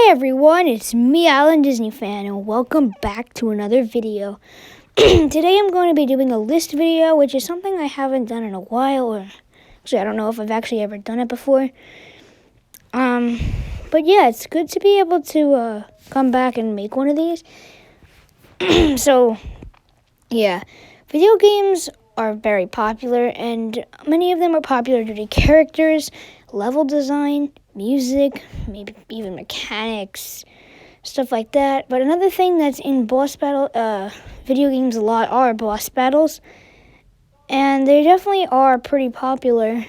Hey everyone, it's me, Alan Disney Fan, and welcome back to another video. Today I'm going to be doing a list video, which is something I haven't done in a while, or actually I don't know if I've actually ever done it before. But yeah, it's good to be able to come back and make one of these. So, yeah, video games are very popular, and many of them are popular due to characters, level design, music, maybe even mechanics, stuff like that. But another thing that's in video games a lot are boss battles, and they definitely are pretty popular.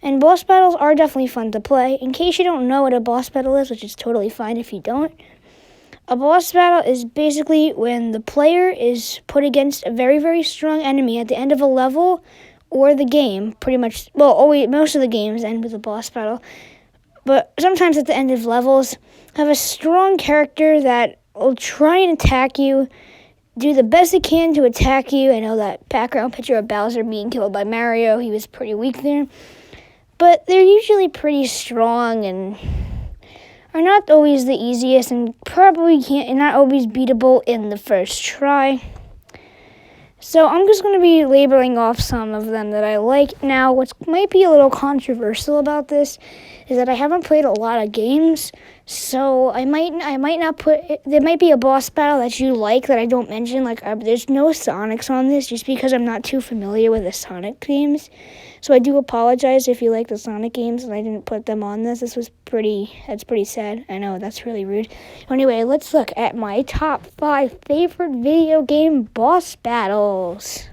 And boss battles are definitely fun to play. In case you don't know what a boss battle is, which is totally fine if you don't, a boss battle is basically when the player is put against a very, very strong enemy at the end of a level or the game. Pretty much, most of the games end with a boss battle. But sometimes at the end of levels, have a strong character that will try and attack you, do the best it can to attack you. I know that background picture of Bowser being killed by Mario, he was pretty weak there. But they're usually pretty strong and are not always the easiest and probably not always beatable in the first try. So I'm just going to be labeling off some of them that I like. Now, what might be a little controversial about this is that I haven't played a lot of games, so I might not put. There might be a boss battle that you like that I don't mention. There's no Sonics on this, just because I'm not too familiar with the Sonic games. So I do apologize if you like the Sonic games and I didn't put them on this. That's pretty sad. I know, that's really rude. Anyway, let's look at my top 5 favorite video game boss battles.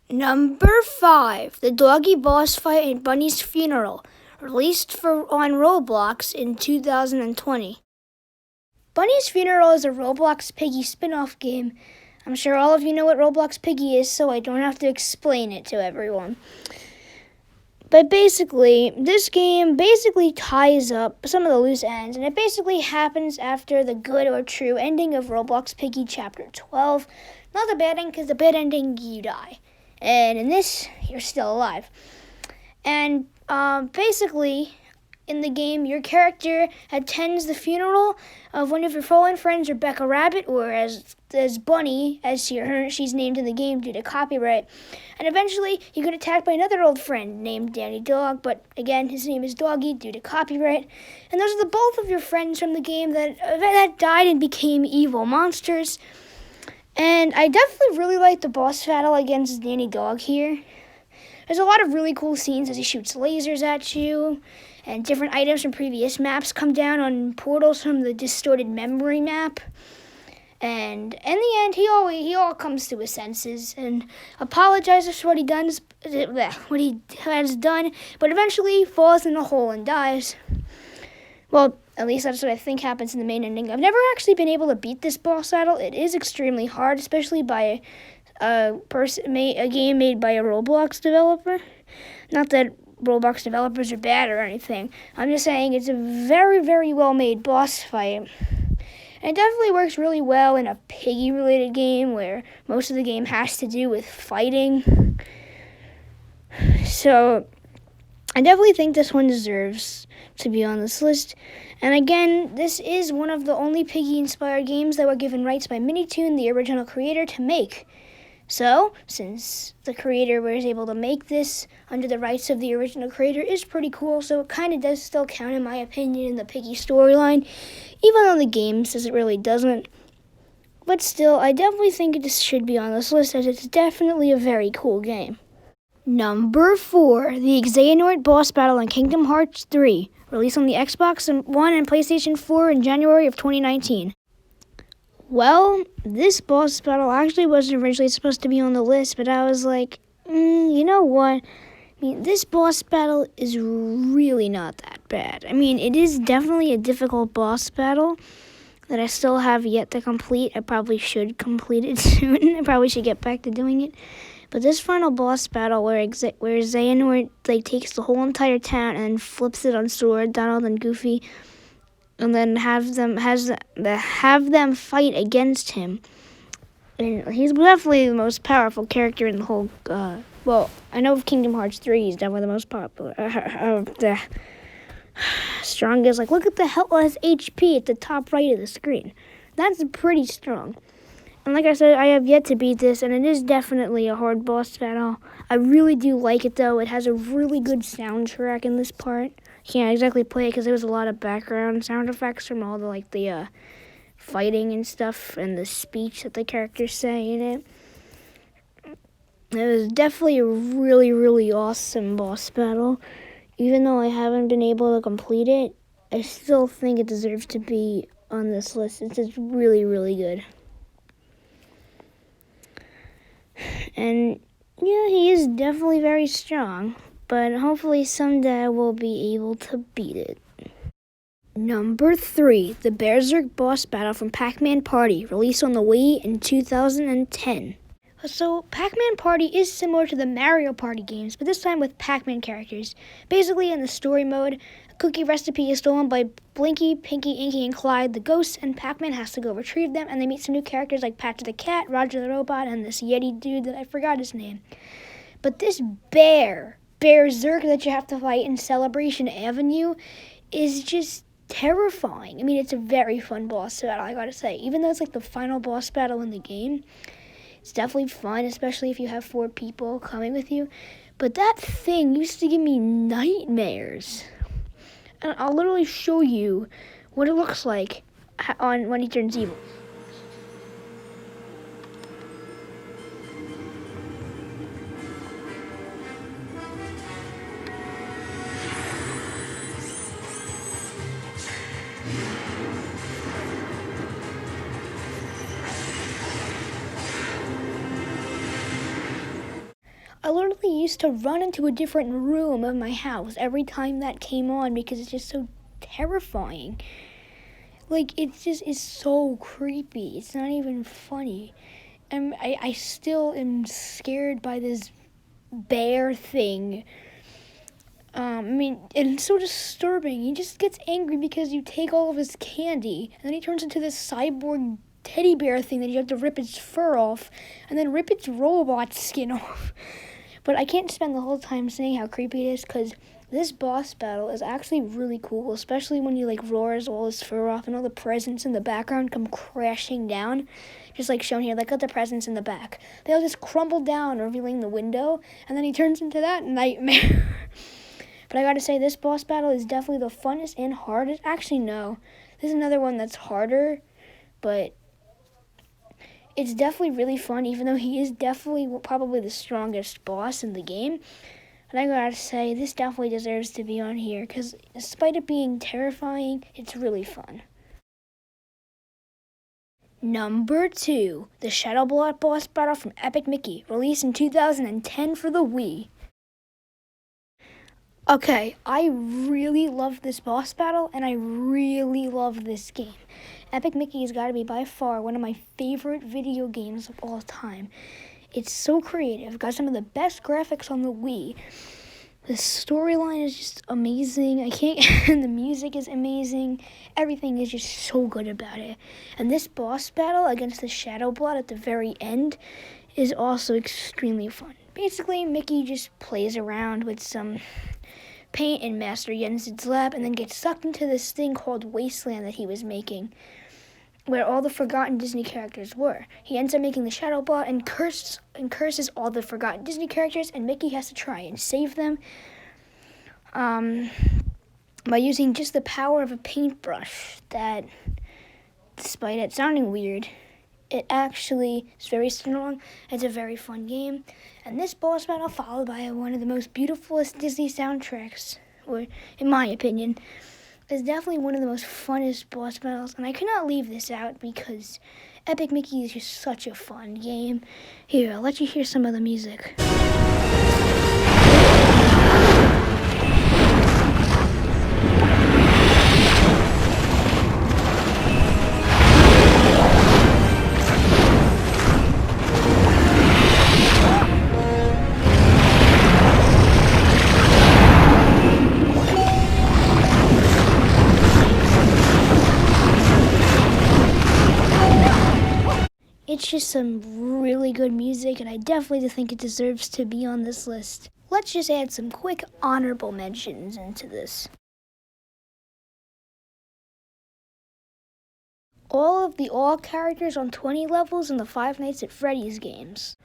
Number 5, the doggy boss fight in Bunny's Funeral, released on Roblox in 2020. Bunny's Funeral is a Roblox Piggy spin-off game. I'm sure all of you know what Roblox Piggy is, so I don't have to explain it to everyone. But basically, this game ties up some of the loose ends, and it basically happens after the good or true ending of Roblox Piggy Chapter 12. Not the bad ending, because the bad ending, you die. And in this, you're still alive. And basically, in the game, your character attends the funeral of one of your fallen friends, Rebecca Rabbit, or as Bunny, as she's named in the game due to copyright. And eventually, you get attacked by another old friend named Danny Dog, but again, his name is Doggy due to copyright. And those are both of your friends from the game that died and became evil monsters. And I definitely really like the boss battle against Danny Dog here. There's a lot of really cool scenes as he shoots lasers at you, and different items from previous maps come down on portals from the distorted memory map. And in the end, he all comes to his senses and apologizes for what he has done, but eventually falls in a hole and dies. Well, at least that's what I think happens in the main ending. I've never actually been able to beat this boss battle. It is extremely hard, especially by a game made by a Roblox developer. Not that Roblox developers are bad or anything. I'm just saying it's a very, very well-made boss fight. And it definitely works really well in a piggy-related game where most of the game has to do with fighting. So I definitely think this one deserves to be on this list. And again, this is one of the only piggy-inspired games that were given rights by Minitoon, the original creator, to make. So, since the creator was able to make this under the rights of the original creator, is pretty cool. So it kind of does still count, in my opinion, in the Piggy storyline, even though the game says it really doesn't. But still, I definitely think it should be on this list, as it's definitely a very cool game. Number 4, the Xehanort boss battle in Kingdom Hearts 3, released on the Xbox One and PlayStation 4 in January of 2019. Well, this boss battle actually wasn't originally supposed to be on the list, but I was like, you know what? This boss battle is really not that bad. It is definitely a difficult boss battle that I still have yet to complete. I probably should complete it soon. I probably should get back to doing it. But this final boss battle where Xehanort takes the whole entire town and flips it on Sword, Donald, and Goofy, and then have them fight against him. And he's definitely the most powerful character in the whole. I know of Kingdom Hearts 3, he's definitely the most popular. Strongest, like look at the helpless HP at the top right of the screen. That's pretty strong. And like I said, I have yet to beat this, and it is definitely a hard boss battle. I really do like it, though. It has a really good soundtrack in this part. Can't exactly play it because there was a lot of background sound effects from all the fighting and stuff, and the speech that the characters say in it. It was definitely a really, really awesome boss battle. Even though I haven't been able to complete it, I still think it deserves to be on this list. It's just really, really good. And yeah, he is definitely very strong, but hopefully someday I will be able to beat it. Number 3, the Berserk boss battle from Pac-Man Party, released on the Wii in 2010. So, Pac-Man Party is similar to the Mario Party games, but this time with Pac-Man characters. Basically, in the story mode, a cookie recipe is stolen by Blinky, Pinky, Inky, and Clyde, the ghosts, and Pac-Man has to go retrieve them, and they meet some new characters like Patch the Cat, Roger the Robot, and this Yeti dude that I forgot his name. But this Berserk that you have to fight in Celebration Avenue is just terrifying. I mean, it's a very fun boss battle, I gotta say. Even though it's like the final boss battle in the game, it's definitely fun, especially if you have 4 people coming with you. But that thing used to give me nightmares. And I'll literally show you what it looks like when he turns evil. I literally used to run into a different room of my house every time that came on because it's just so terrifying. Like, it's so creepy. It's not even funny. And I still am scared by this bear thing. I mean, it's so disturbing. He just gets angry because you take all of his candy, and then he turns into this cyborg teddy bear thing that you have to rip its fur off, and then rip its robot skin off. But I can't spend the whole time saying how creepy it is, because this boss battle is actually really cool, especially when he like roars all his fur off and all the presents in the background come crashing down, just like shown here. Like, got the presents in the back. They all just crumble down, revealing the window, and then he turns into that nightmare. But I gotta say, this boss battle is definitely the funnest and hardest. Actually, no. There's another one that's harder, but it's definitely really fun, even though he is definitely probably the strongest boss in the game. And I gotta say, this definitely deserves to be on here, because despite it being terrifying, it's really fun. Number 2, the Shadow Blot boss battle from Epic Mickey, released in 2010 for the Wii. Okay, I really love this boss battle, and I really love this game. Epic Mickey has got to be by far one of my favorite video games of all time. It's so creative, got some of the best graphics on the Wii. The storyline is just amazing. And the music is amazing. Everything is just so good about it. And this boss battle against the Shadow Blot at the very end is also extremely fun. Basically, Mickey just plays around with some paint in Master Jensen's lab and then gets sucked into this thing called Wasteland that he was making, where all the forgotten Disney characters were. He ends up making the Shadow Blot and curses all the forgotten Disney characters, and Mickey has to try and save them by using just the power of a paintbrush that, despite it sounding weird, it actually is very strong. It's a very fun game. And this boss battle, followed by one of the most beautifulest Disney soundtracks, or in my opinion, is definitely one of the most funnest boss battles. And I could not leave this out because Epic Mickey is just such a fun game. Here, I'll let you hear some of the music. It's just some really good music, and I definitely think it deserves to be on this list. Let's just add some quick honorable mentions into this. all of the all characters on 20 levels in the Five Nights at Freddy's games.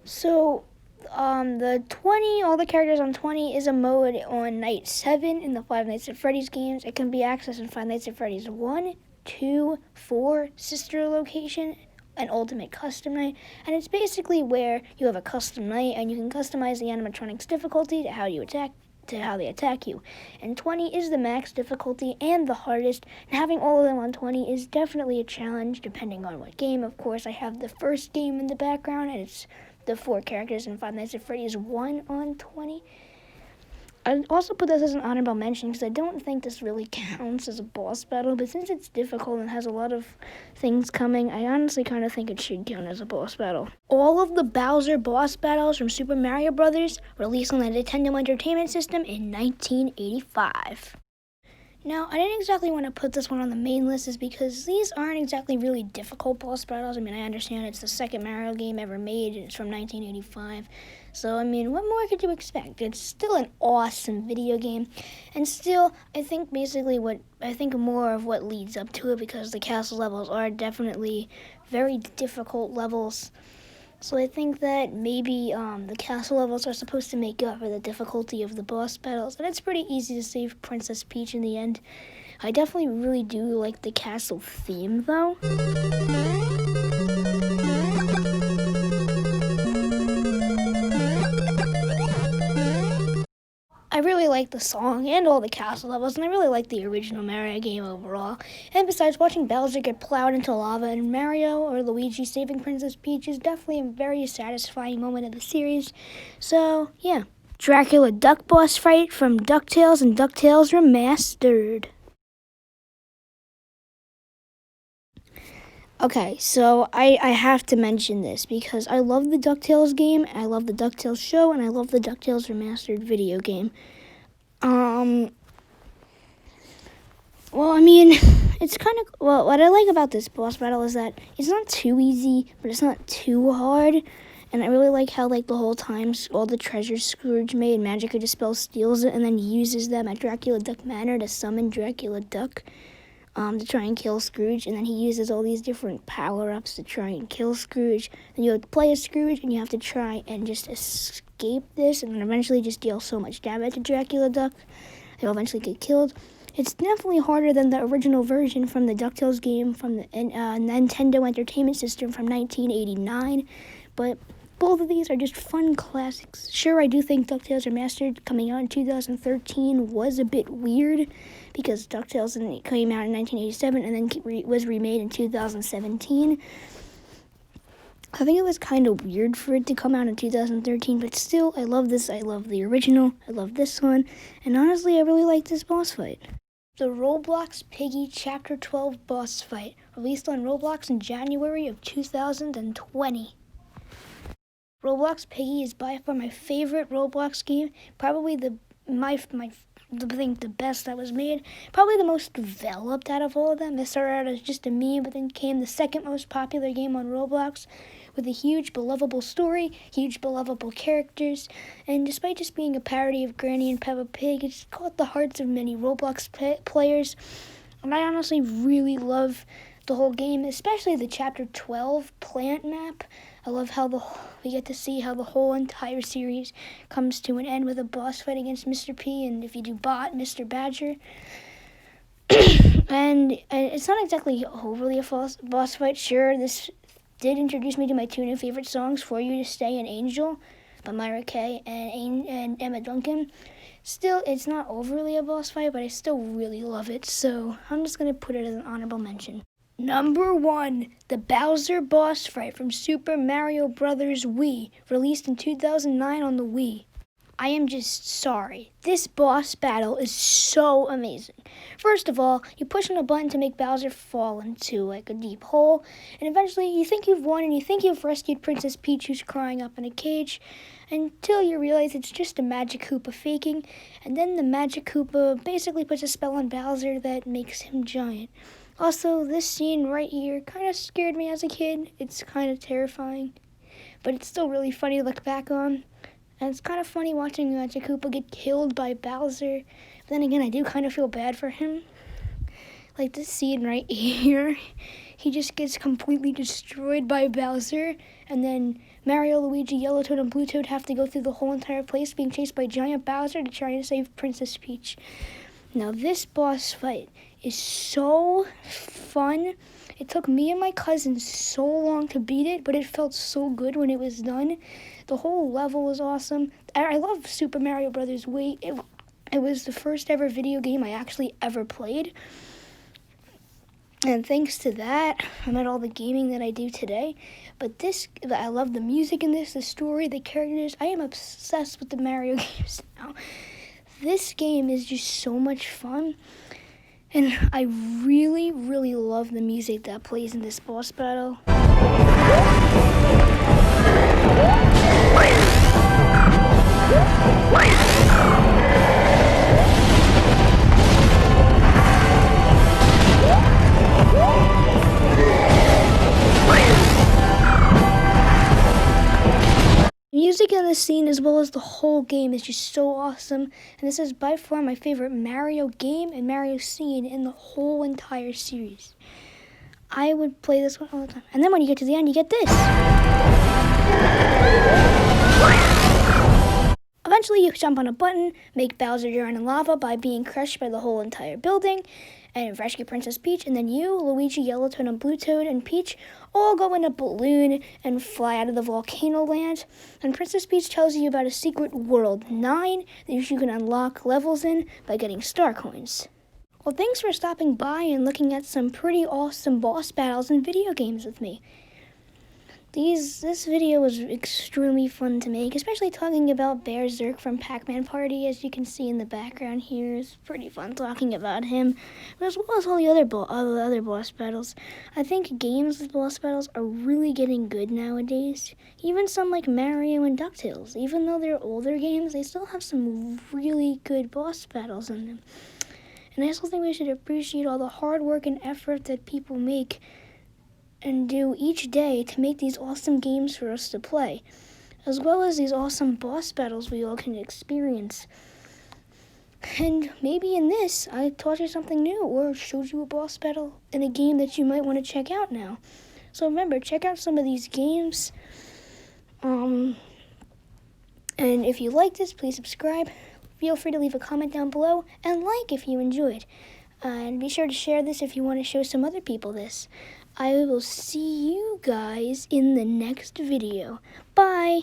So, all the characters on 20 is a mode on Night 7 in the Five Nights at Freddy's games. It can be accessed in Five Nights at Freddy's 1, 2, 4, Sister Location, an Ultimate Custom Night. And it's basically where you have a custom night and you can customize the animatronics difficulty to how they attack you. And 20 is the max difficulty and the hardest, and having all of them on 20 is definitely a challenge depending on what game. Of course, I have the first game in the background, and it's the 4 characters in Five Nights at Freddy's 1 on 20. I also put this as an honorable mention because I don't think this really counts as a boss battle, but since it's difficult and has a lot of things coming, I honestly kind of think it should count as a boss battle. All of the Bowser boss battles from Super Mario Bros. Released on the Nintendo Entertainment System in 1985. Now, I didn't exactly want to put this one on the main list is because these aren't exactly really difficult boss battles. I mean, I understand it's the second Mario game ever made, and it's from 1985. So, I mean, what more could you expect? It's still an awesome video game. And still, I think more of what leads up to it, because the castle levels are definitely very difficult levels. So I think that maybe the castle levels are supposed to make up for the difficulty of the boss battles. And it's pretty easy to save Princess Peach in the end. I definitely really do like the castle theme, though. I really like the song and all the castle levels, and I really like the original Mario game overall. And besides, watching Bowser get plowed into lava and Mario or Luigi saving Princess Peach is definitely a very satisfying moment of the series. So, yeah. Dracula Duck boss fight from Ducktales and Ducktales Remastered. Okay, so I have to mention this because I love the DuckTales game, I love the DuckTales show, and I love the DuckTales Remastered video game. Well, I mean, what I like about this boss battle is that it's not too easy, but it's not too hard. And I really like how, the whole time, all the treasures Scrooge made, Magic Dispel steals it and then uses them at Dracula Duck Manor to summon Dracula Duck. To try and kill Scrooge, and then he uses all these different power-ups to try and kill Scrooge. And you play as Scrooge, and you have to try and just escape this, and then eventually just deal so much damage to Dracula Duck, he'll eventually get killed. It's definitely harder than the original version from the DuckTales game from the Nintendo Entertainment System from 1989, but both of these are just fun classics. Sure, I do think DuckTales Remastered coming out in 2013 was a bit weird because DuckTales came out in 1987 and then was remade in 2017. I think it was kind of weird for it to come out in 2013, but still, I love this. I love the original. I love this one. And honestly, I really like this boss fight. The Roblox Piggy Chapter 12 boss fight, released on Roblox in January of 2020. Roblox Piggy is by far my favorite Roblox game. Probably the best that was made. Probably the most developed out of all of them. It started out as just a meme, but then became the second most popular game on Roblox, with a huge, belovable story, huge, belovable characters, and despite just being a parody of Granny and Peppa Pig, it's caught the hearts of many Roblox players. And I honestly really love the whole game, especially the Chapter 12 plant map. I love how we get to see how the whole entire series comes to an end with a boss fight against Mr. P, and if you do bot, Mr. Badger. And it's not exactly overly a boss fight. Sure, this did introduce me to my two new favorite songs, For You to Stay and Angel by Myra Kay and Emma Duncan. Still, it's not overly a boss fight, but I still really love it, so I'm just going to put it as an honorable mention. Number 1, the Bowser boss fight from Super Mario Bros. Wii, released in 2009 on the Wii. I am just sorry. This boss battle is so amazing. First of all, you push on a button to make Bowser fall into a deep hole, and eventually you think you've won and you think you've rescued Princess Peach, who's crying up in a cage, until you realize it's just a Magic Koopa faking, and then the Magic Koopa basically puts a spell on Bowser that makes him giant. Also, this scene right here kind of scared me as a kid. It's kind of terrifying, but it's still really funny to look back on. And it's kind of funny watching Magic Koopa get killed by Bowser. But then again, I do kind of feel bad for him. Like this scene right here, he just gets completely destroyed by Bowser, and then Mario, Luigi, Yellow Toad, and Blue Toad have to go through the whole entire place being chased by giant Bowser to try to save Princess Peach. Now this boss fight is so fun. It took me and my cousin so long to beat it, but it felt so good when it was done. The whole level was awesome. I love Super Mario Brothers. It was the first ever video game I actually ever played. And thanks to that, I'm at all the gaming that I do today. But I love the music in this, the story, the characters. I am obsessed with the Mario games now. This game is just so much fun. And I really, really love the music that plays in this boss battle. Music in this scene, as well as the whole game, is just so awesome, and this is by far my favorite Mario game and Mario scene in the whole entire series. I would play this one all the time. And then when you get to the end, you get this. Eventually, you jump on a button, make Bowser drown in lava by being crushed by the whole entire building, and rescue Princess Peach, and then you, Luigi, Yellow Toad, and Blue Toad, and Peach all go in a balloon and fly out of the volcano land. And Princess Peach tells you about a secret world 9 that you can unlock levels in by getting star coins. Well, thanks for stopping by and looking at some pretty awesome boss battles and video games with me. This video was extremely fun to make, especially talking about Bear Zerk from Pac-Man Party, as you can see in the background here. It's pretty fun talking about him, as well as all the other boss battles. I think games with boss battles are really getting good nowadays. Even some like Mario and Ducktales, even though they're older games, they still have some really good boss battles in them. And I also think we should appreciate all the hard work and effort that people make and do each day to make these awesome games for us to play, as well as these awesome boss battles we all can experience. And maybe in this, I taught you something new or showed you a boss battle in a game that you might want to check out now. So remember, check out some of these games. And if you like this, please subscribe. Feel free to leave a comment down below and like if you enjoyed. And be sure to share this if you want to show some other people this. I will see you guys in the next video. Bye!